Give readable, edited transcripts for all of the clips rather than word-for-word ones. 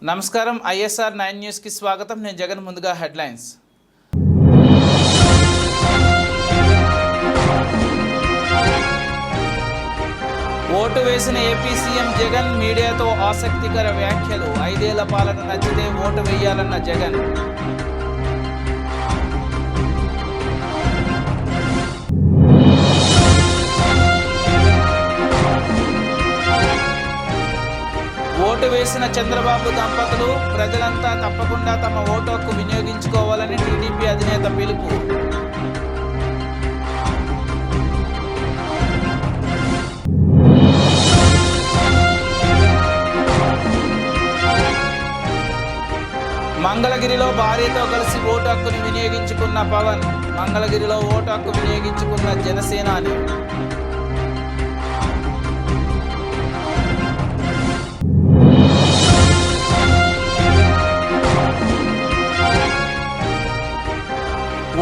నమస్కారం ISR 9 news కి స్వాగతం. నేను జగన్. ముందుగా హెడ్లైన్స్. ఓటు వేసిన ఏపీ సీఎం జగన్ మీడియాతో ఆసక్తికర వ్యాఖ్యలు. 5 ఏళ్ల పాలన నచ్చితే ఓటు వేయాలన్న జగన్. ఓటు వేసిన చంద్రబాబు దంపతులు ప్రజలంతా తప్పకుండా తమ ఓటు హక్కు వినియోగించుకోవాలని టీడీపీ అధినేత పిలుపు. మంగళగిరిలో భార్యతో కలిసి ఓటు హక్కును వినియోగించుకున్న పవన్. మంగళగిరిలో ఓటు హక్కు వినియోగించుకున్న జనసేనాని.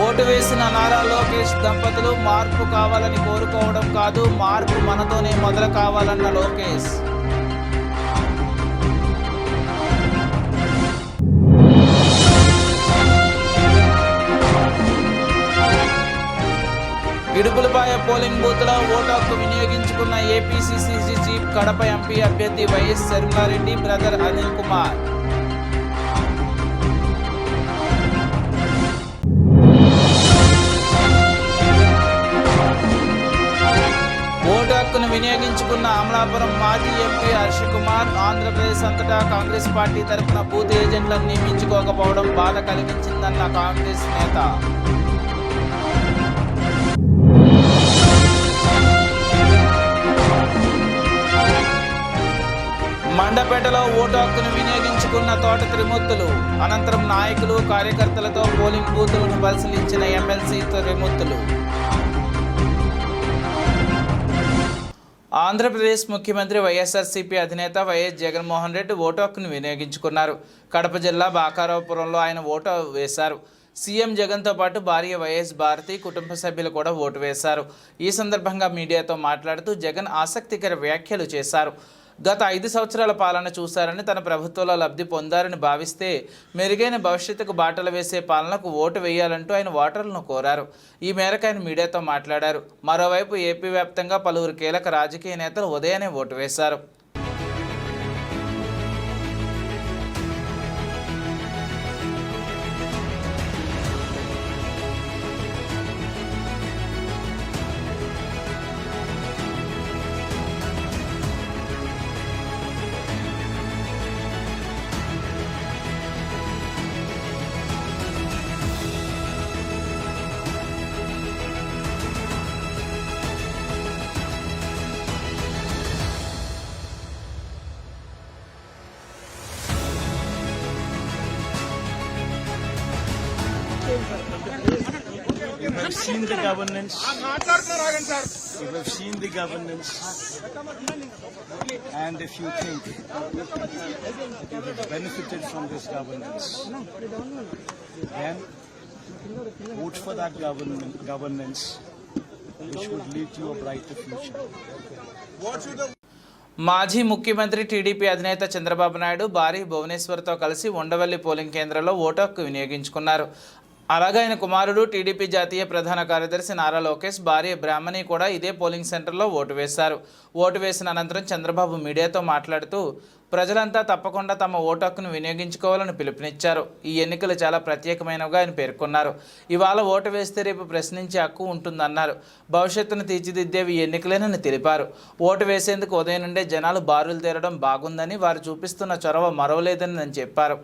ఓటు వేసిన నారా లోకేష్ దంపతులు మార్పు కావాలని కోరుకోవడం కాదు, మార్పు మనతోనే మొదలు కావాలన్న లోకేష్. ఇడుపులపాయ పోలింగ్ బూత్లో ఓటు హక్కు వినియోగించుకున్న ఏపీసీసీ చీఫ్, కడప ఎంపీ అభ్యర్థి YS Sharma Reddy brother Anil Kumar. Vote హక్కును వినియోగించుకున్న అమలాపురం మాజీ ఎంపీ హర్ష కుమార్. ఆంధ్రప్రదేశ్ అంతటా కాంగ్రెస్ పార్టీ తరఫున బూత్ ఏజెంట్లను నియమించుకోకపోవడం బాధ కలిగించిందన్న కాంగ్రెస్ నేత. మండపేటలో ఓటు హక్కును వినియోగించుకున్న తోట త్రిమూర్తులు. అనంతరం నాయకులు కార్యకర్తలతో పోలింగ్ బూతులను పరిశీలించిన ఎమ్మెల్సీ త్రిమూర్తులు. ఆంధ్రప్రదేశ్ ముఖ్యమంత్రి వైఎస్ఆర్సీపీ అధినేత వైఎస్ జగన్మోహన్ రెడ్డి ఓటు హక్కును వినియోగించుకున్నారు. కడప జిల్లా బాకారావుపురంలో ఆయన ఓటు వేశారు. సీఎం జగన్తో పాటు భార్య వైఎస్ భారతి, కుటుంబ సభ్యులు కూడా ఓటు వేశారు. ఈ సందర్భంగా మీడియాతో మాట్లాడుతూ జగన్ ఆసక్తికర వ్యాఖ్యలు చేశారు. గత 5 సంవత్సరాల పాలన చూశారని, తన ప్రభుత్వంలో లబ్ధి పొందారని భావిస్తే మెరుగైన భవిష్యత్తుకు బాటలు వేసే పాలనకు ఓటు వేయాలంటూ ఆయన ఓటర్లను కోరారు. ఈ మేరకు ఆయన మీడియాతో మాట్లాడారు. మరోవైపు ఏపీ వ్యాప్తంగా పలువురు కీలక రాజకీయ నేతలు ఉదయాన్నే ఓటు వేశారు. You have seen the governance. You have seen the governance. And if you think that you have benefited from this governance, then vote for that governance which would lead to a brighter future. మాజీ ముఖ్యమంత్రి TDP అధినేత చంద్రబాబు నాయుడు భార్య భువనేశ్వర్తో కలిసి Undavalli polling కేంద్రంలో vote హక్కు వినియోగించుకున్నారు. అలాగే ఆయన కుమారుడు టీడీపీ జాతీయ ప్రధాన కార్యదర్శి నారా లోకేష్, భార్య బ్రాహ్మణి కూడా ఇదే పోలింగ్ సెంటర్లో ఓటు వేశారు. ఓటు వేసిన అనంతరం చంద్రబాబు మీడియాతో మాట్లాడుతూ ప్రజలంతా తప్పకుండా తమ ఓటు హక్కును వినియోగించుకోవాలని పిలుపునిచ్చారు. ఈ ఎన్నికలు చాలా ప్రత్యేకమైనవిగా ఆయన పేర్కొన్నారు. ఇవాళ ఓటు వేస్తే రేపు ప్రశ్నించే హక్కు ఉంటుందన్నారు. భవిష్యత్తును తీర్చిదిద్దేవి ఈ ఎన్నికలేనని తెలిపారు. ఓటు వేసేందుకు ఉదయం నుండే జనాలు బారులు తీరడం బాగుందని, వారు చూపిస్తున్న చొరవ మరవలేదని ఆయన చెప్పారు.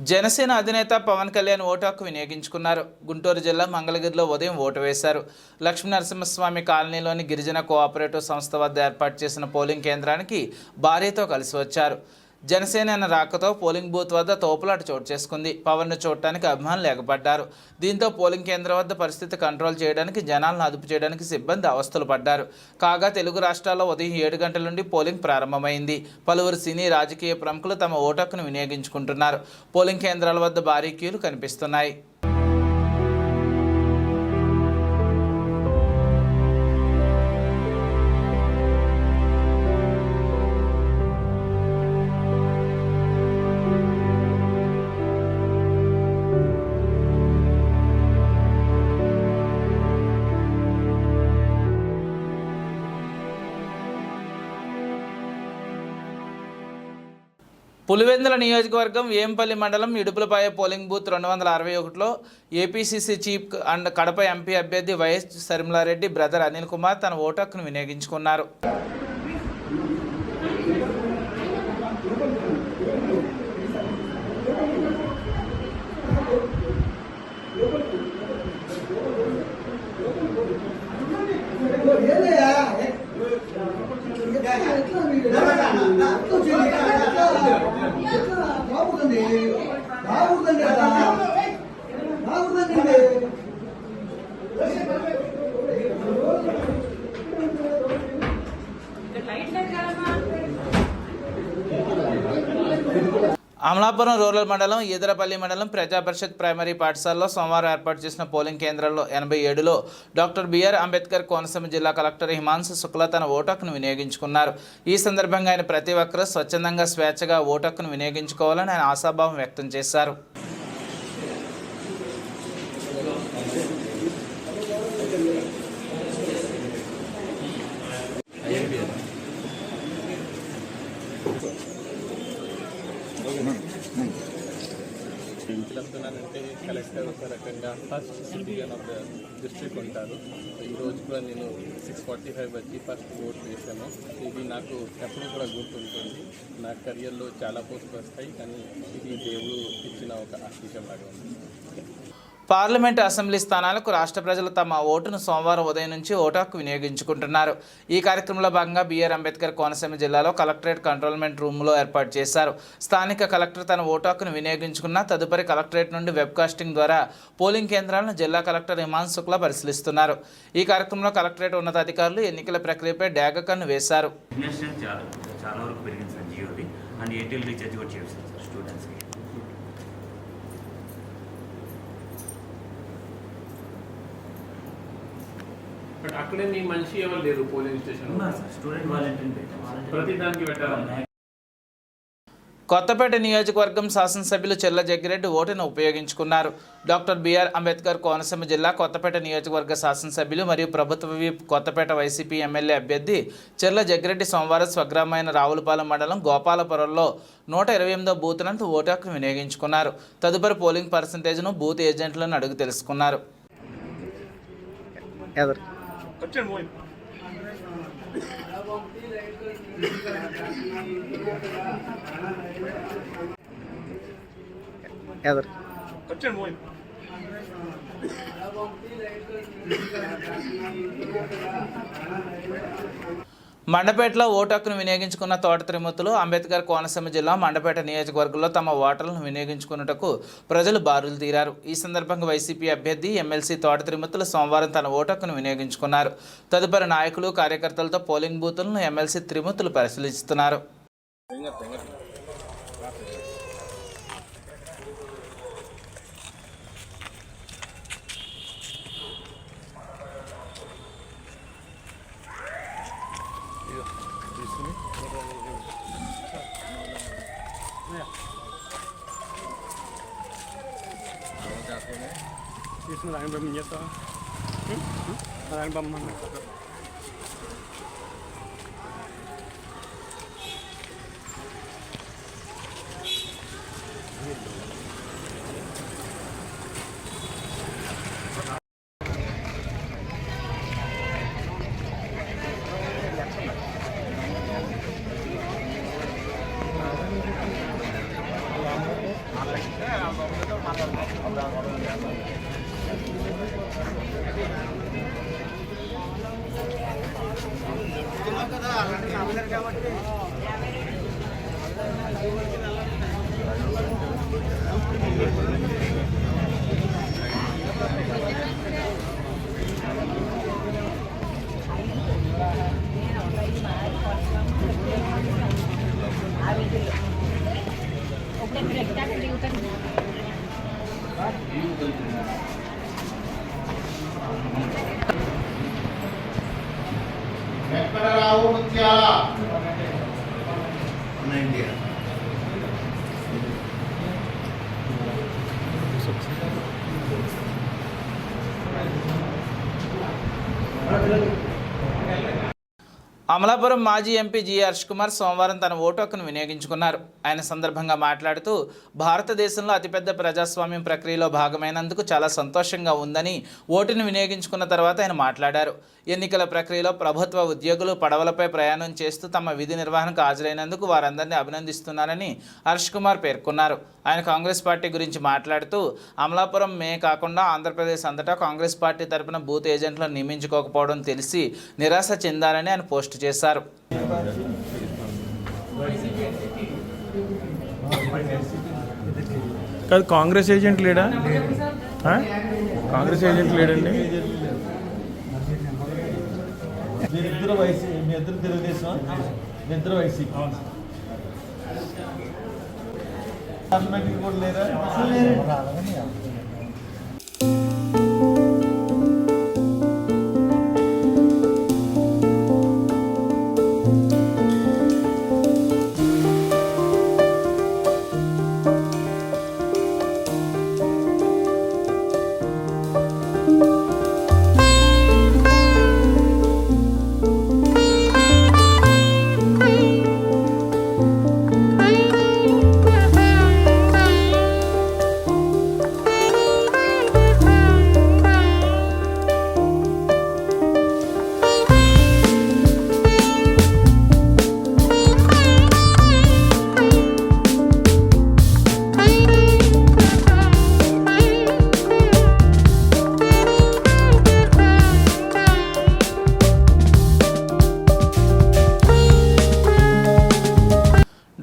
జనసేన అధినేత పవన్ కళ్యాణ్ ఓటు హక్కు వినియోగించుకున్నారు. గుంటూరు జిల్లా మంగళగిరిలో ఉదయం ఓటు వేశారు. లక్ష్మీనరసింహస్వామి కాలనీలోని గిరిజన కోఆపరేటివ్ సంస్థ వద్ద ఏర్పాటు చేసిన పోలింగ్ కేంద్రానికి భార్యతో కలిసి వచ్చారు. జనసేన రాకతో పోలింగ్ బూత్ వద్ద తోపులాట చోటు చేసుకుంది. పవన్ను చూడటానికి అభిమానులు ఎగబడ్డారు. దీంతో పోలింగ్ కేంద్రం వద్ద పరిస్థితి కంట్రోల్ చేయడానికి, జనాలను అదుపు చేయడానికి సిబ్బంది అవస్థలు పడ్డారు. కాగా తెలుగు రాష్ట్రాల్లో ఉదయం 7 గంటల నుండి పోలింగ్ ప్రారంభమైంది. పలువురు సినీ రాజకీయ ప్రముఖులు తమ ఓటు హక్కును వినియోగించుకుంటున్నారు. పోలింగ్ కేంద్రాల వద్ద భారీ క్యూలు కనిపిస్తున్నాయి. పులివెందుల నియోజకవర్గం వేంపల్లి మండలం ఇడుపులపాయ పోలింగ్ బూత్ 261లో APCC chief and Kadapa MP అభ్యర్థి వైఎస్ శర్మిలారెడ్డి బ్రదర్ అనిల్ కుమార్ తన ఓటు హక్కును వినియోగించుకున్నారు. అమలాపురం రూరల్ మండలం ఈదరపల్లి మండలం ప్రజాపరిషత్ ప్రైమరీ పాఠశాలలో సోమవారం ఏర్పాటు చేసిన పోలింగ్ కేంద్రాల్లో 87లో డాక్టర్ బిఆర్ అంబేద్కర్ కోనసీమ జిల్లా కలెక్టర్ హిమాంశు శుక్లా తన ఓటు హక్కును వినియోగించుకున్నారు. ఈ సందర్భంగా ఆయన ప్రతి ఒక్కరూ స్వచ్ఛందంగా స్వేచ్ఛగా ఓటు హక్కును వినియోగించుకోవాలని ఆయన ఆశాభావం వ్యక్తం చేశారు. చెప్తున్నానంటే కలెక్టర్ ఒక రకంగా first citizen of the district ఉంటారు. ఈ రోజు కూడా నేను 6:45 వచ్చి ఫస్ట్ ఓట్ వేసాను. ఇది నాకు ఎప్పుడు కూడా గుర్తుంటుంది. నా కెరియర్లో చాలా పోస్టులు వస్తాయి, కానీ ఇది దేవుడు ఇచ్చిన ఒక ఆశీర్వాదం లాగా ఉంది. పార్లమెంటు అసెంబ్లీ స్థానాలకు రాష్ట్ర ప్రజలు తమ ఓటును సోమవారం ఉదయం నుంచి ఓటు హక్కు వినియోగించుకుంటున్నారు. ఈ కార్యక్రమంలో భాగంగా బిఆర్ అంబేద్కర్ కోనసీమ జిల్లాలో కలెక్టరేట్ కంట్రోల్మెంట్ రూమ్లో ఏర్పాటు చేశారు. స్థానిక కలెక్టర్ తన ఓటు హక్కును వినియోగించుకున్న తదుపరి కలెక్టరేట్ నుండి వెబ్కాస్టింగ్ ద్వారా పోలింగ్ కేంద్రాలను జిల్లా కలెక్టర్ హిమాంశు శుక్లా పరిశీలిస్తున్నారు. ఈ కార్యక్రమంలో కలెక్టరేట్ ఉన్నతాధికారులు ఎన్నికల ప్రక్రియపై డాగ కన్ను వేశారు. బట్ అక్కడే మీ మనిషి ఎవరు లేరు పోలింగ్ స్టేషన్ స్టూడెంట్ వాలంటీర్ ప్రతి దానికి పెట్టాలి. కొత్తపేట నియోజకవర్గం శాసనసభ్యులు చెర్ల జగ్గిరెడ్డి ఓటును ఉపయోగించుకున్నారు. డాక్టర్ బిఆర్ అంబేద్కర్ కోనసీమ జిల్లా కొత్తపేట నియోజకవర్గ శాసనసభ్యులు మరియు ప్రభుత్వ విప్ కొత్తపేట వైసీపీ ఎమ్మెల్యే అభ్యర్థి చెర్ల జగ్గిరెడ్డి సోమవారం స్వగ్రామైన రావులపాలెం మండలం గోపాలపురంలో 128వ బూత్ నందు ఓటు హక్కును వినియోగించుకున్నారు. తదుపరి పోలింగ్ పర్సంటేజ్ను బూత్ ఏజెంట్లను అడుగు తెలుసుకున్నారు. మండపేటలో ఓటు హక్కును వినియోగించుకున్న తోట త్రిమూర్తులు అంబేద్కర్ కోనసీమ జిల్లా మండపేట నియోజకవర్గంలో తమ ఓటర్లను వినియోగించుకున్నటకు ప్రజలు బారులు తీరారు. ఈ సందర్భంగా వైసీపీ అభ్యర్థి ఎమ్మెల్సీ తోట త్రిమూర్తులు సోమవారం తన ఓటు హక్కును వినియోగించుకున్నారు. తదుపరి నాయకులు కార్యకర్తలతో పోలింగ్ బూతులను ఎమ్మెల్సీ త్రిమూర్తులు పరిశీలిస్తున్నారు. అమలాపురం మాజీ ఎంపీ జి హర్ష్ కుమార్ సోమవారం తన ఓటు హక్కును వినియోగించుకున్నారు. ఆయన సందర్భంగా మాట్లాడుతూ భారతదేశంలో అతిపెద్ద ప్రజాస్వామ్యం ప్రక్రియలో భాగమైనందుకు చాలా సంతోషంగా ఉందని ఓటును వినియోగించుకున్న తర్వాత ఆయన మాట్లాడారు. ఎన్నికల ప్రక్రియలో ప్రభుత్వ ఉద్యోగులు పడవలపై ప్రయాణం చేస్తూ తమ విధి నిర్వహణకు హాజరైనందుకు వారందరినీ అభినందిస్తున్నానని హర్ష్ కుమార్ పేర్కొన్నారు. ఆయన కాంగ్రెస్ పార్టీ గురించి మాట్లాడుతూ అమలాపురం మే కాకుండా ఆంధ్రప్రదేశ్ అంతటా కాంగ్రెస్ పార్టీ తరపున బూత్ ఏజెంట్లను నియమించుకోకపోవడం తెలిసి నిరాశ చెందారని ఆయన పోస్టు చేశారు. కాదు కాంగ్రెస్ ఏజెంట్ లేడా? కాంగ్రెస్ ఏజెంట్ లేడండి. మీరిద్దరు వైసీ, మీ ఇద్దరు తెలుగుదేశం, మీ ఇద్దరు వైసీపీ. పార్లమెంట్కి కూడా లేరా?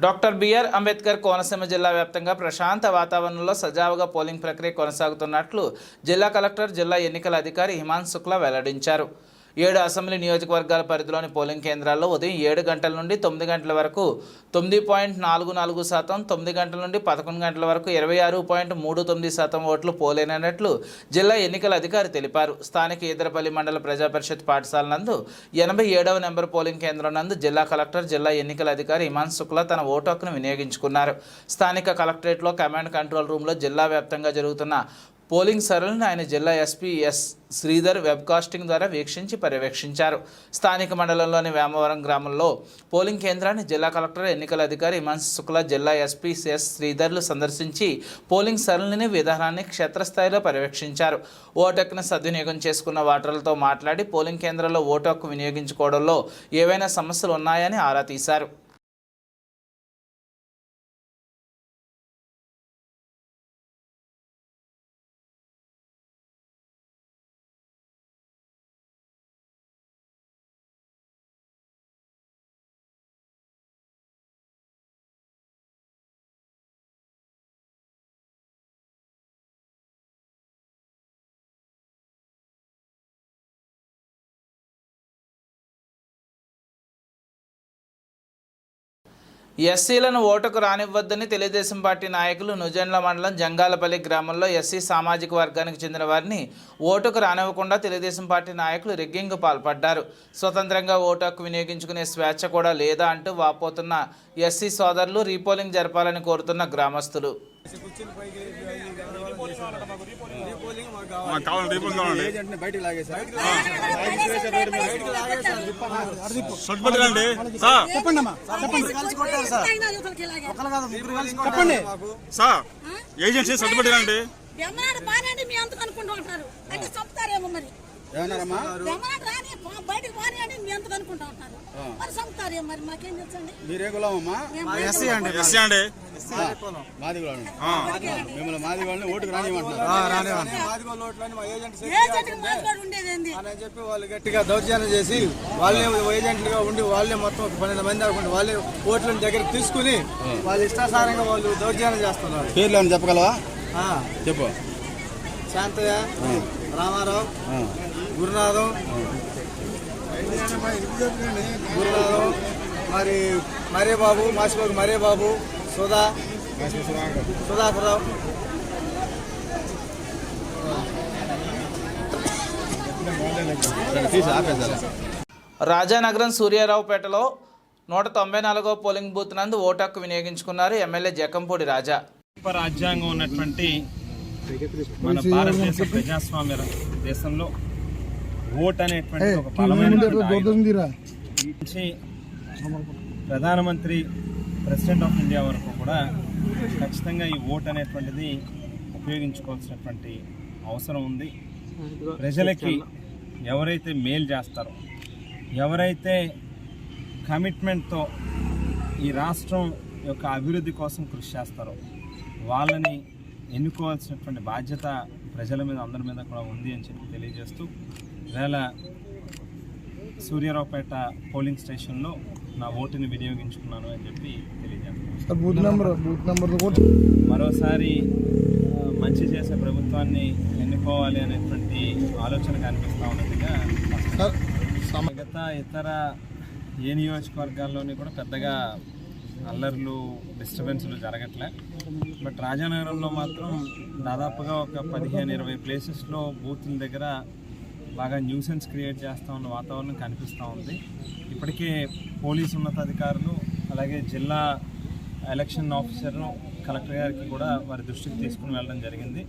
డాక్టర్ బిఆర్ అంబేద్కర్ కోనసీమ జిల్లా వ్యాప్తంగా ప్రశాంత వాతావరణంలో సజావుగా పోలింగ్ ప్రక్రియ కొనసాగుతున్నట్లు జిల్లా కలెక్టర్, జిల్లా ఎన్నికల అధికారి హిమాంశు శుక్లా వెల్లడించారు. 7 అసెంబ్లీ నియోజకవర్గాల పరిధిలోని పోలింగ్ కేంద్రాల్లో ఉదయం 7 గంటల నుండి 9 గంటల వరకు 9.44%, 9 గంటల నుండి 11 గంటల వరకు 26.39% ఓట్లు పోలైనట్లు జిల్లా ఎన్నికల అధికారి తెలిపారు. స్థానిక ఈదరపల్లి మండల ప్రజాపరిషత్ పాఠశాల నందు 87వ నెంబర్ పోలింగ్ కేంద్రం నందు జిల్లా కలెక్టర్, జిల్లా ఎన్నికల అధికారి హిమాంశు శుక్లా తన ఓటు హక్కును వినియోగించుకున్నారు. స్థానిక కలెక్టరేట్లో కమాండ్ కంట్రోల్ రూమ్లో జిల్లా వ్యాప్తంగా జరుగుతున్న పోలింగ్ సరళిని ఆయన జిల్లా ఎస్పీ ఎస్ శ్రీధర్ వెబ్కాస్టింగ్ ద్వారా వీక్షించి పర్యవేక్షించారు. స్థానిక మండలంలోని వేమవరం గ్రామంలో పోలింగ్ కేంద్రాన్ని జిల్లా కలెక్టర్, ఎన్నికల అధికారి హిమాంశు శుక్లా, జిల్లా ఎస్పీ ఎస్ శ్రీధర్లు సందర్శించి పోలింగ్ సరళిని, విధానాన్ని క్షేత్రస్థాయిలో పర్యవేక్షించారు. ఓటు హక్కును సద్వినియోగం చేసుకున్న ఓటర్లతో మాట్లాడి పోలింగ్ కేంద్రంలో ఓటు హక్కు వినియోగించుకోవడంలో ఏవైనా సమస్యలు ఉన్నాయని ఆరా తీశారు. ఎస్సీలను ఓటుకు రానివ్వద్దని తెలుగుదేశం పార్టీ నాయకులు నుజండ్ల మండలం జంగాలపల్లి గ్రామంలో ఎస్సీ సామాజిక వర్గానికి చెందిన వారిని ఓటుకు రానివ్వకుండా తెలుగుదేశం పార్టీ నాయకులు రిగ్గింగ్ పాల్పడ్డారు. స్వతంత్రంగా ఓటు హక్కు వినియోగించుకునే స్వేచ్ఛ కూడా లేదా అంటూ వాపోతున్న ఎస్సీ సోదరులు రీపోలింగ్ జరపాలని కోరుతున్న గ్రామస్తులు. ఏజెన్సీ సర్దుపడి మీరే కులమమ్మా? ఎస్సీ అండి. మాది కులం. మిమ్మల్ని మాది వాళ్ళని ఓటుకు రానివ్వమంటున్నారు. అని చెప్పి వాళ్ళు గట్టిగా దౌర్జన్యం చేసి వాళ్ళే ఏజెంట్లుగా ఉండి వాళ్ళే మొత్తం 12 మంది అనుకుంటే వాళ్ళే ఓట్లను దగ్గరికి తీసుకుని వాళ్ళ ఇష్టాసారంగా వాళ్ళు దౌర్జన్యం చేస్తున్నారు. పేర్లు ఏమైనా చెప్పగలవా? చెప్పు. శాంతయ్య, రామారావు, గురునాథం, మరి మరేబాబు, మాసిబాబు మరేబాబు, సుధాకర్రావు. రాజానగరం సూర్యారావుపేటలో 194వ పోలింగ్ బూత్ నందు ఓటు హక్కు వినియోగించుకున్నారు ఎమ్మెల్యే జకంపూడి రాజా. రాజ్యాంగం ఉన్నటువంటి మన భారతదేశ ప్రజాస్వామ్య దేశంలో ఓట్ అనేటువంటి ఒక బలమైన నుంచి ప్రధానమంత్రి ప్రెసిడెంట్ ఆఫ్ ఇండియా వరకు కూడా ఖచ్చితంగా ఈ ఓట్ అనేటువంటిది ఉపయోగించుకోవాల్సినటువంటి అవసరం ఉంది. ప్రజలకి ఎవరైతే మేలు చేస్తారో, ఎవరైతే కమిట్మెంట్తో ఈ రాష్ట్రం యొక్క అభివృద్ధి కోసం కృషి చేస్తారో వాళ్ళని ఎన్నుకోవాల్సినటువంటి బాధ్యత ప్రజల మీద, అందరి మీద కూడా ఉంది అని చెప్పి తెలియజేస్తూ వేళ సూర్యారావుపేట పోలింగ్ స్టేషన్లో నా ఓటుని వినియోగించుకున్నాను అని చెప్పి తెలియజేస్తాను. మరోసారి మంచి చేసే ప్రభుత్వాన్ని ఎన్నుకోవాలి అనేటువంటి ఆలోచన కనిపిస్తూ ఉన్నట్టుగా మిగతా ఇతర ఏ నియోజకవర్గాల్లోని కూడా పెద్దగా అల్లర్లు, డిస్టర్బెన్స్లు జరగట్లే. బట్ రాజానగరంలో మాత్రం దాదాపుగా ఒక 15-20 ప్లేసెస్లో బూత్ల దగ్గర బాగా న్యూసెన్స్ క్రియేట్ చేస్తూ ఉన్న వాతావరణం కనిపిస్తూ ఉంది. ఇప్పటికే పోలీసు ఉన్నతాధికారులు అలాగే జిల్లా ఎలక్షన్ ఆఫీసర్ కలెక్టర్ గారికి కూడా వారి దృష్టికి తీసుకుని వెళ్ళడం జరిగింది.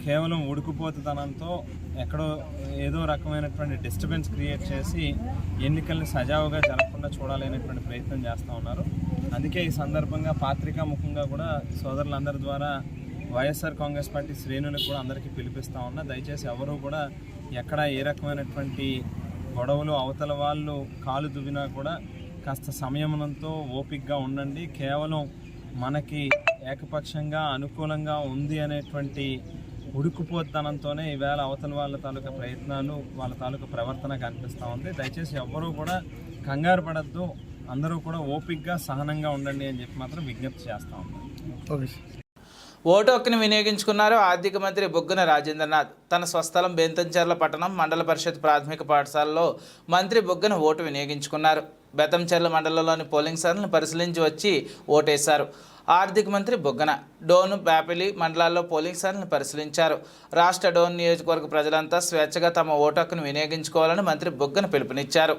కేవలం ఉడుకుపోతుతనంతో ఎక్కడో ఏదో రకమైనటువంటి డిస్టర్బెన్స్ క్రియేట్ చేసి ఎన్నికల్ని సజావుగా జరగకుండా చూడాలనేటువంటి ప్రయత్నం చేస్తూ ఉన్నారు. అందుకే ఈ సందర్భంగా పాత్రికా ముఖంగా కూడా సోదరులందరి ద్వారా వైఎస్ఆర్ కాంగ్రెస్ పార్టీ శ్రేణులకు కూడా అందరికీ పిలిపిస్తూ ఉన్నా, దయచేసి ఎవరూ కూడా ఎక్కడ ఏ రకమైనటువంటి గొడవలు, అవతల వాళ్ళు కాలు దువ్వినా కూడా కాస్త సంయమనంతో ఓపికగా ఉండండి. కేవలం మనకి ఏకపక్షంగా అనుకూలంగా ఉంది అనేటువంటి ఉడుకుపోతనంతోనే ఈవేళ అవతల వాళ్ళ తాలూకా ప్రయత్నాలు, వాళ్ళ తాలూకా ప్రవర్తన కనిపిస్తూ ఉంది. దయచేసి ఎవ్వరూ కూడా కంగారు పడద్దు, అందరూ కూడా ఓపికగా సహనంగా ఉండండి అని చెప్పి మాత్రం విజ్ఞప్తి చేస్తూ ఉన్నాం. ఓటు హక్కును వినియోగించుకున్నారు ఆర్థిక మంత్రి బుగ్గన రాజేంద్రనాథ్. తన స్వస్థలం బేతంచెర్ల పట్టణం మండల పరిషత్ ప్రాథమిక పాఠశాలలో మంత్రి బుగ్గన ఓటు వినియోగించుకున్నారు. బేతంచెర్ల మండలంలోని పోలింగ్ సెంటర్లను పరిశీలించి వచ్చి ఓటేశారు. ఆర్థిక మంత్రి బుగ్గన డోన్, బ్యాపిలి మండలాల్లో పోలింగ్ సెంటర్లను పరిశీలించారు. రాష్ట్ర డోన్ నియోజకవర్గ ప్రజలంతా స్వేచ్ఛగా తమ ఓటు హక్కును వినియోగించుకోవాలని మంత్రి బుగ్గన పిలుపునిచ్చారు.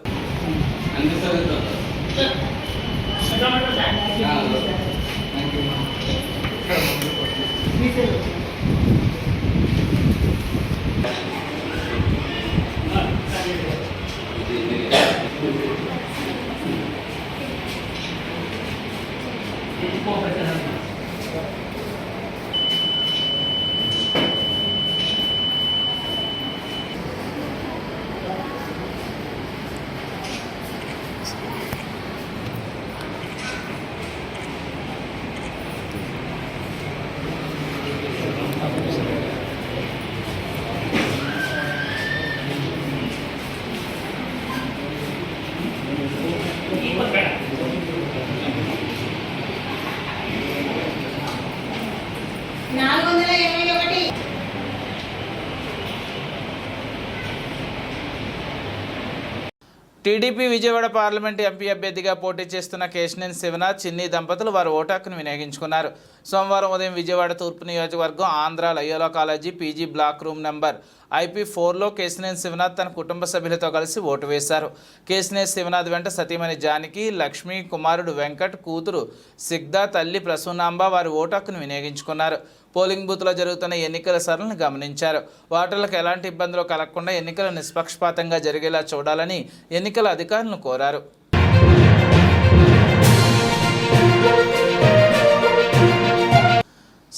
టీడీపీ విజయవాడ పార్లమెంట్ ఎంపీ అభ్యర్థిగా పోటీ చేస్తున్న కేశినేని శివనాథ్, చిన్ని దంపతులు వారి ఓటు హక్కును వినియోగించుకున్నారు. సోమవారం ఉదయం విజయవాడ తూర్పు నియోజకవర్గం Andhra Loyola college PG block room number IP4లో కేశినేని శివనాథ్ తన కుటుంబ సభ్యులతో కలిసి ఓటు వేశారు. కేశినేని శివనాథ్ వెంట సతీమణి జానకి, లక్ష్మి, కుమారుడు వెంకట్, కూతురు సిగ్దా, తల్లి ప్రసూనాంబ వారి ఓటు హక్కును వినియోగించుకున్నారు. పోలింగ్ బూత్లో జరుగుతున్న ఎన్నికల సరళిని గమనించారు. ఓటర్లకు ఎలాంటి ఇబ్బందులు కలగకుండా ఎన్నికలు నిష్పక్షపాతంగా జరిగేలా చూడాలని ఎన్నికల అధికారులను కోరారు.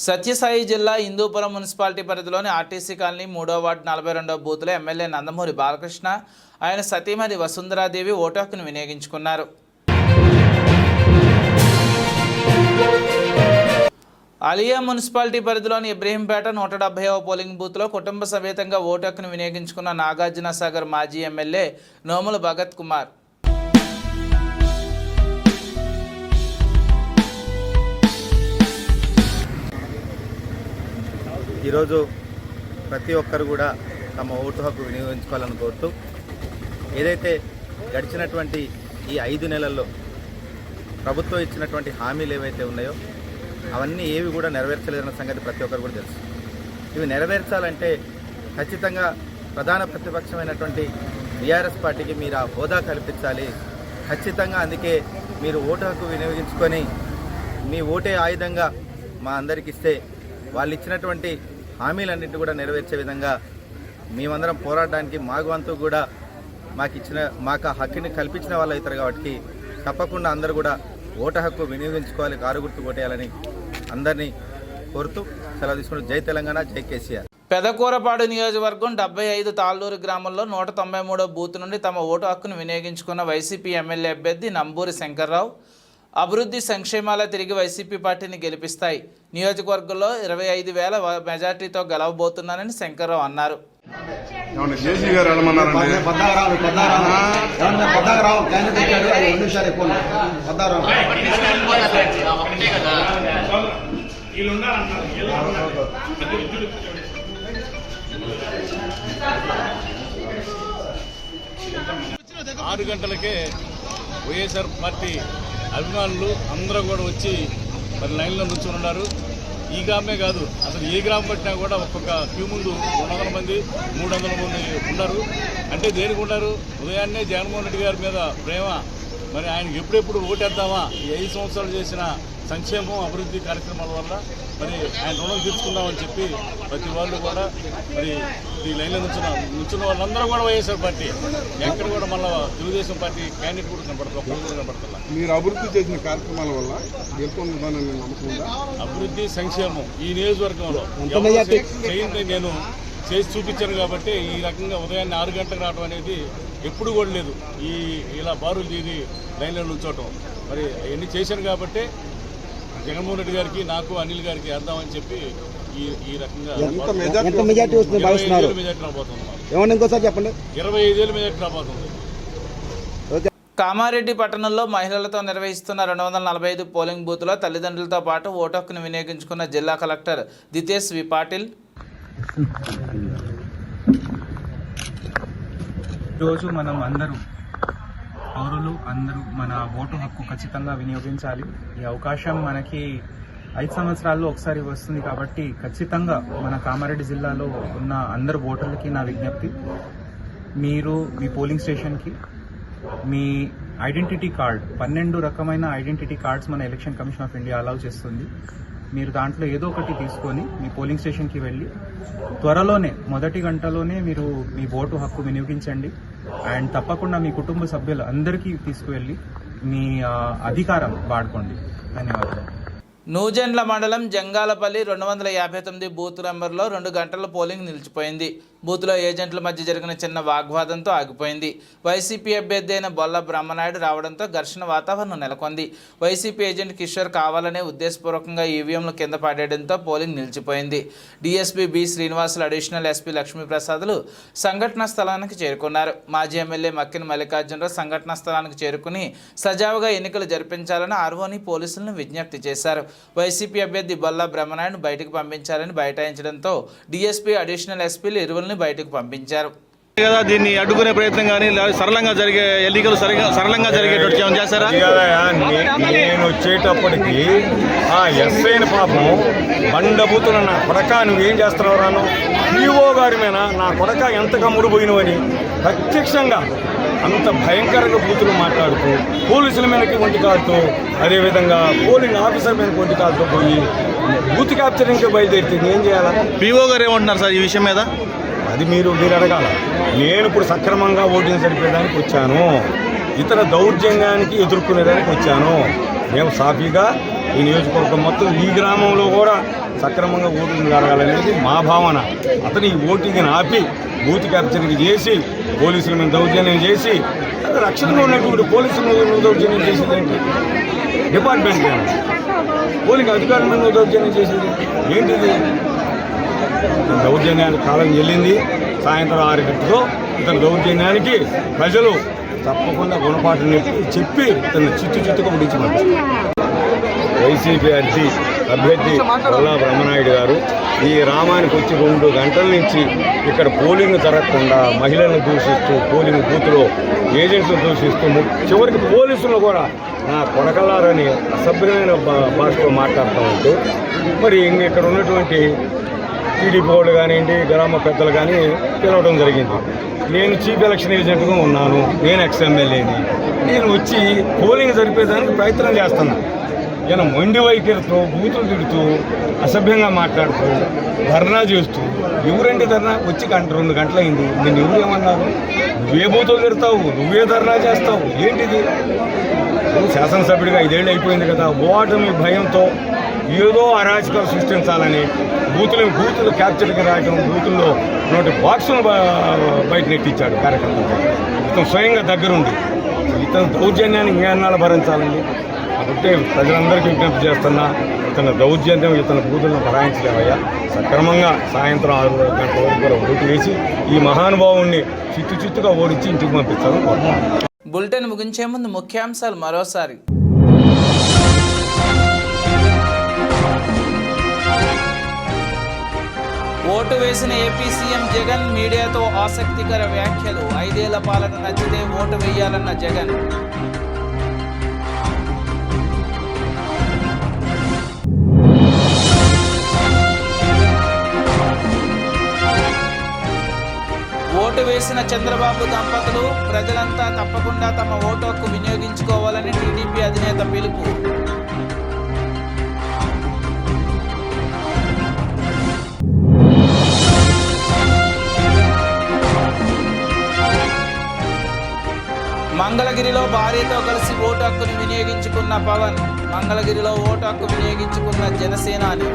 సత్యసాయి జిల్లా హిందూపురం మున్సిపాలిటీ పరిధిలోని ఆర్టీసీ కాలనీ 3వ వార్డు 42వ బూత్లో ఎమ్మెల్యే నందమూరి బాలకృష్ణ, ఆయన సతీమణి వసుంధరాదేవి ఓటు హక్కును వినియోగించుకున్నారు. అలియా మున్సిపాలిటీ పరిధిలోని ఇబ్రహీంపేట 170వ పోలింగ్ బూత్లో కుటుంబ సమేతంగా ఓటు హక్కును వినియోగించుకున్న నాగార్జున సాగర్ మాజీ ఎమ్మెల్యే నోముల భగత్ కుమార్. ఈరోజు ప్రతి ఒక్కరు కూడా తమ ఓటు హక్కు వినియోగించుకోవాలని కోరుతూ, ఏదైతే గడిచినటువంటి ఈ 5 నెలల్లో ప్రభుత్వం ఇచ్చినటువంటి హామీలు ఏవైతే ఉన్నాయో అవన్నీ ఏవి కూడా నెరవేర్చలేదన్న సంగతి ప్రతి ఒక్కరు కూడా తెలుసు. ఇవి నెరవేర్చాలంటే ఖచ్చితంగా ప్రధాన ప్రతిపక్షమైనటువంటి బీఆర్ఎస్ పార్టీకి మీరు ఆ హోదా కల్పించాలి. ఖచ్చితంగా అందుకే మీరు ఓటు హక్కు వినియోగించుకొని మీ ఓటే ఆయుధంగా మా అందరికి ఇస్తే వాళ్ళు ఇచ్చినటువంటి హామీలన్నింటినీ కూడా నెరవేర్చే విధంగా మేమందరం పోరాడడానికి మాకు వంతు కూడా మాకు ఆ హక్కుని కల్పించిన వాళ్ళు అవుతారు కాబట్టి తప్పకుండా అందరూ కూడా ఓటు హక్కు వినియోగించుకోవాలి, కారు గుర్తు కొట్టేయాలని అందరినీ కోరుతూ సెలవు తీసుకుంటూ జై తెలంగాణ, జై కేసీఆర్. పెదకూరపాడు నియోజకవర్గం 75 తాళ్ళూరు గ్రామంలో 193వ బూత్ నుండి తమ ఓటు హక్కును వినియోగించుకున్న వైసీపీ ఎమ్మెల్యే అభ్యర్థి నంబూరి శంకర్రావు అభివృద్ధి సంక్షేమాల తిరిగి వైసీపీ పార్టీని గెలిపిస్తాయి, నియోజకవర్గంలో 25,000 మెజార్టీతో గెలవబోతున్నానని శంకర్రావు అన్నారు. జేసీ గారు వెళ్ళమన్నారండి. ఆరు గంటలకే వైఎస్ఆర్ పార్టీ అభిమానులు అందరూ కూడా వచ్చి మరి లైన్లో నుంచుని ఉన్నారు. ఈ గ్రామే కాదు, అసలు ఏ గ్రామం పట్టినా కూడా ఒక్కొక్క క్యూ ముందు 200 మంది 300 మంది ఉన్నారు. అంటే దేనికి ఉన్నారు? ఉదయాన్నే జగన్మోహన్ రెడ్డి గారి మీద ప్రేమ, మరి ఆయనకి ఎప్పుడెప్పుడు ఓటేద్దామా, ఈ 5 సంవత్సరాలు చేసిన సంక్షేమం అభివృద్ధి కార్యక్రమాల వల్ల మరి ఆయన రుణం తీర్చుకుందామని చెప్పి ప్రతి వాళ్ళు కూడా మరి ఈ లైన్లో నుంచున్న వాళ్ళందరూ కూడా వైఎస్ఆర్ పార్టీ, ఎక్కడ కూడా మళ్ళీ తెలుగుదేశం పార్టీ క్యాండిడేట్ కూడా కనపడుతుంది, ఒక్కరు కూడా కనపడుతున్నా. మీరు అభివృద్ధి చేసిన కార్యక్రమాల వల్ల గెలుపొందుతానని నమ్మకం ఉందా? అభివృద్ధి సంక్షేమం ఈ నియోజకవర్గంలో చేయింది నేను చేసి చూపించాను కాబట్టి ఈ రకంగా ఉదయాన్నే 6 గంటలకు రావడం అనేది ఎప్పుడు కూడా లేదు. ఇలా బారులు తీరి లైన్లో నుంచోవటం మరి అవన్నీ చేశాను కాబట్టి జగన్మోహన్ రెడ్డి గారికి, నాకు, అనిల్ గారికి వేద్దామని చెప్పి ఈ రకంగా 25,000 మెజార్టీ రాబోతుంది. 25,000 మెజార్టీ రాబోతుంది. కామారెడ్డి పట్టణంలో మహిళలతో నిర్వహిస్తున్న 245 పోలింగ్ బూత్లో తల్లిదండ్రులతో పాటు ఓటు హక్కును వినియోగించుకున్న జిల్లా కలెక్టర్ దితేష్ వి పాటిల్. ఈరోజు మనం పౌరులు అందరూ మన ఓటు హక్కు ఖచ్చితంగా వినియోగించాలి. ఈ అవకాశం మనకి 5 సంవత్సరాల్లో ఒకసారి వస్తుంది కాబట్టి ఖచ్చితంగా మన కామారెడ్డి జిల్లాలో ఉన్న అందరు ఓటర్లకి నా విజ్ఞప్తి, మీరు మీ పోలింగ్ స్టేషన్కి మీ ఐడెంటిటీ కార్డ్, 12 రకమైన ఐడెంటిటీ కార్డ్స్ మన election commission of India allow చేస్తుంది. మీరు దాంట్లో ఏదో ఒకటి తీసుకొని మీ పోలింగ్ స్టేషన్కి వెళ్ళి త్వరలోనే మొదటి గంటలోనే మీరు మీ ఓటు హక్కు వినియోగించండి. అండ్ తప్పకుండా మీ కుటుంబ సభ్యులు అందరికీ తీసుకువెళ్ళి మీ అధికారం వాడుకోండి. ధన్యవాదాలు. నూజెండ్ల మండలం జంగాలపల్లి 259 బూత్ నెంబర్లో 2 గంటల పోలింగ్ నిలిచిపోయింది. బూత్లో ఏజెంట్ల మధ్య జరిగిన చిన్న వాగ్వాదంతో ఆగిపోయింది. వైసీపీ అభ్యర్థి అయిన బొల్ల బ్రహ్మనాయుడు రావడంతో ఘర్షణ వాతావరణం నెలకొంది. వైసీపీ ఏజెంట్ కిషోర్ కావాలనే ఉద్దేశపూర్వకంగా ఈవీఎంలు కింద పడేయడంతో పోలింగ్ నిలిచిపోయింది. DSP B Srinivasulu, additional SP Lakshmiprasadulu సంఘటనా స్థలానికి చేరుకున్నారు. మాజీ ఎమ్మెల్యే మక్కిన మల్లికార్జునరావు సంఘటనా స్థలానికి చేరుకుని సజావుగా ఎన్నికలు జరిపించాలని ఆర్వోని పోలీసులను విజ్ఞప్తి చేశారు. వైసీపీ అభ్యర్థి బొల్ల బ్రహ్మనాయుడు బయటకు పంపించాలని బైఠాయించడంతో డీఎస్పీ, అడిషనల్ ఎస్పీలు ఇరువురిని బయటకు పంపించారు. కదా దీన్ని అడ్డుకునే ప్రయత్నం కానీ సరళంగా జరిగే ఎన్నికలు సరళంగా జరిగేటట్టు ఏమైనా చేస్తారా? నేను వచ్చేటప్పటికి ఆ ఎస్ఐని పాపం బండబూతులు నా కొడక నువ్వేం చేస్తున్నావు రాను ఈఓ గారి మీద నా కొడక ఎంతగా ముడిపోయినవని ప్రత్యక్షంగా అంత భయంకరంగా బూతులు మాట్లాడుతూ పోలీసుల మీదకి ఒంటి కాడుతూ, అదేవిధంగా పోలింగ్ ఆఫీసర్ మీదకి ఒంటి కాడుతూ పోయి బూత్ క్యాప్చరింగ్కి బయలుదేరితే ఏం చేయాలా? పీఓ గారు ఏమంటున్నారు సార్ ఈ విషయం మీద? అది మీరు అడగాల. నేను ఇప్పుడు సక్రమంగా ఓటింగ్ సరిపోయేదానికి వచ్చాను, ఇతర దౌర్జన్యానికి ఎదుర్కొనేదానికి వచ్చాను. మేము సాఫీగా ఈ నియోజకవర్గం మొత్తం ఈ గ్రామంలో కూడా సక్రమంగా ఓటింగ్ జరగాలనేది మా భావన. అతను ఈ ఓటింగ్ని ఆపి బూత్ క్యాప్చరింగ్ చేసి పోలీసుల మీద దౌర్జన్యం చేసి రక్షణలో ఉన్నటువంటి పోలీసులు దౌర్జన్యం చేసేది ఏంటి? డిపార్ట్మెంట్ పోలింగ్ అధికారుల మీద దౌర్జన్యం చేసేది ఏంటిది? దౌర్జన్యానికి కాలం చెల్లింది. సాయంత్రం 6 గంటలతో ఇతని దౌర్జన్యానికి ప్రజలు తప్పకుండా గుణపాఠం చెప్పి ఇతను చిత్తుగా ముడించమంటారు. వైసీపీ అభ్యర్థి బొల్ల బ్రహ్మనాయుడు గారు ఈ గ్రామానికి వచ్చి 2 గంటల నుంచి ఇక్కడ పోలింగ్ జరగకుండా మహిళలను దూషిస్తూ, పోలింగ్ బూత్లో ఏజెంట్లను దూషిస్తూ, చివరికి పోలీసులు కూడా నా కొడకలారని అసభ్యమైన భాషలో మాట్లాడుతూ ఉంటూ మరి ఇక్కడ ఉన్నటువంటి టీడీపీ వాళ్ళు కానివ్వండి, గ్రామ పెద్దలు కానీ పిలవడం జరిగింది. నేను చీఫ్ ఎలక్షన్ ఏజెంట్గా ఉన్నాను, నేను ఎక్స్ఎమ్మెల్యేని. నేను వచ్చి పోలింగ్ జరిపేదానికి ప్రయత్నం చేస్తున్నాను. ఈయన మొండి వైఖరితో బూతులు తిడుతూ అసభ్యంగా మాట్లాడుతూ ధర్నా చేస్తూ ఎవరంటే ధర్నా వచ్చి 2 గంటలైంది. నేను ఎవరు ఏమన్నారు? నువ్వే బూతులు తిడతావు, నువ్వే ధర్నా చేస్తావు, ఏంటిది? శాసనసభ్యుడిగా 5 ఏళ్ళు అయిపోయింది కదా, ఓటమి భయంతో ఏదో అరాచకాలు సృష్టించాలని బూతులు క్యాప్చర్కి రాయడం, బూతుల్లో నోటి బాక్సును బయట నెట్టించాడు కార్యకర్తలు. ఇతను స్వయంగా దగ్గరుండి ఇతను దౌర్జన్యాన్ని ఇంకెన్నాళ్ళు భరించాలండి? కాబట్టి ప్రజలందరికీ విజ్ఞప్తి చేస్తున్నా, ఇతను దౌర్జన్యం, ఇతను బూతులను భరాయించలేవయ్యా. సక్రమంగా సాయంత్రం 6 గంటల వరకు కూడా ఓటు వేసి ఈ మహానుభావుణ్ణి చిత్తుగా ఓడించి ఇంటికి పంపించాలని కోరుతున్నాను. బులెటిన్ ముగించే ముందు ముఖ్యాంశాలు మరోసారి. ఓటు వేసిన ఏపీ సీఎం జగన్ మీడియాతో ఆసక్తికర వ్యాఖ్యలు. 5 ఏళ్ల పాలన నచ్చితే ఓటు వేయాలన్న జగన్. ఓటు వేసిన చంద్రబాబు దంపతులు ప్రజలంతా తప్పకుండా తమ ఓటు హక్కు వినియోగించుకోవాలని టీడీపీ అధినేత పిలుపు. మంగళగిరిలో భార్యతో కలిసి ఓటు హక్కును వినియోగించుకున్న పవన్. మంగళగిరిలో ఓటు హక్కు వినియోగించుకున్న జనసేనాని.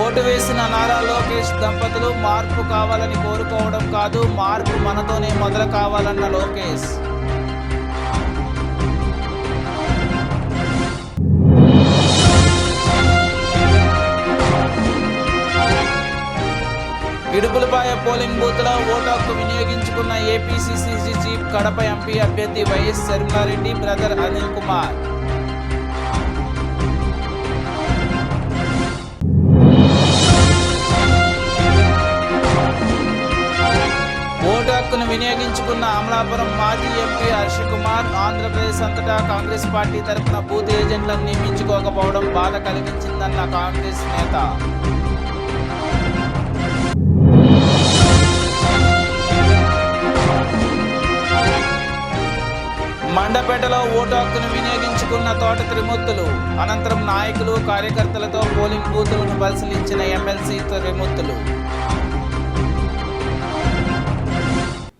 ఓటు వేసిన నారా లోకేష్ దంపతులు మార్పు కావాలని కోరుకోవడం కాదు, మార్పు మనతోనే మొదలు కావాలన్న లోకేష్. ఇడుపులపాయ పోలింగ్ బూత్లో ఓటు హక్కు వినియోగించుకున్న ఏపీసీసీ చీఫ్ కడప ఎంపీ అభ్యర్థి YS Sharma Reddy brother Anil Kumar. Vote హక్కును వినియోగించుకున్న అమలాపురం మాజీ ఎంపీ హర్ష కుమార్. ఆంధ్రప్రదేశ్ అంతటా కాంగ్రెస్ పార్టీ తరఫున బూత్ ఏజెంట్లను నియమించుకోకపోవడం బాధ కలిగించిందన్న కాంగ్రెస్ నేత. మండపేటలో ఓటు హక్కును వినియోగించుకున్న తోట త్రిమూర్తులు. అనంతరం నాయకులు కార్యకర్తలతో పోలింగ్ బూతులను పరిశీలించిన ఎమ్మెల్సీ త్రిమూర్తులు.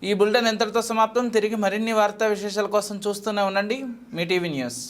ఈ బులెటిన్ ఎంతటితో సమాప్తం. తిరిగి మరిన్ని వార్తా విశేషాల కోసం చూస్తూనే ఉండండి మీ టీవీ న్యూస్.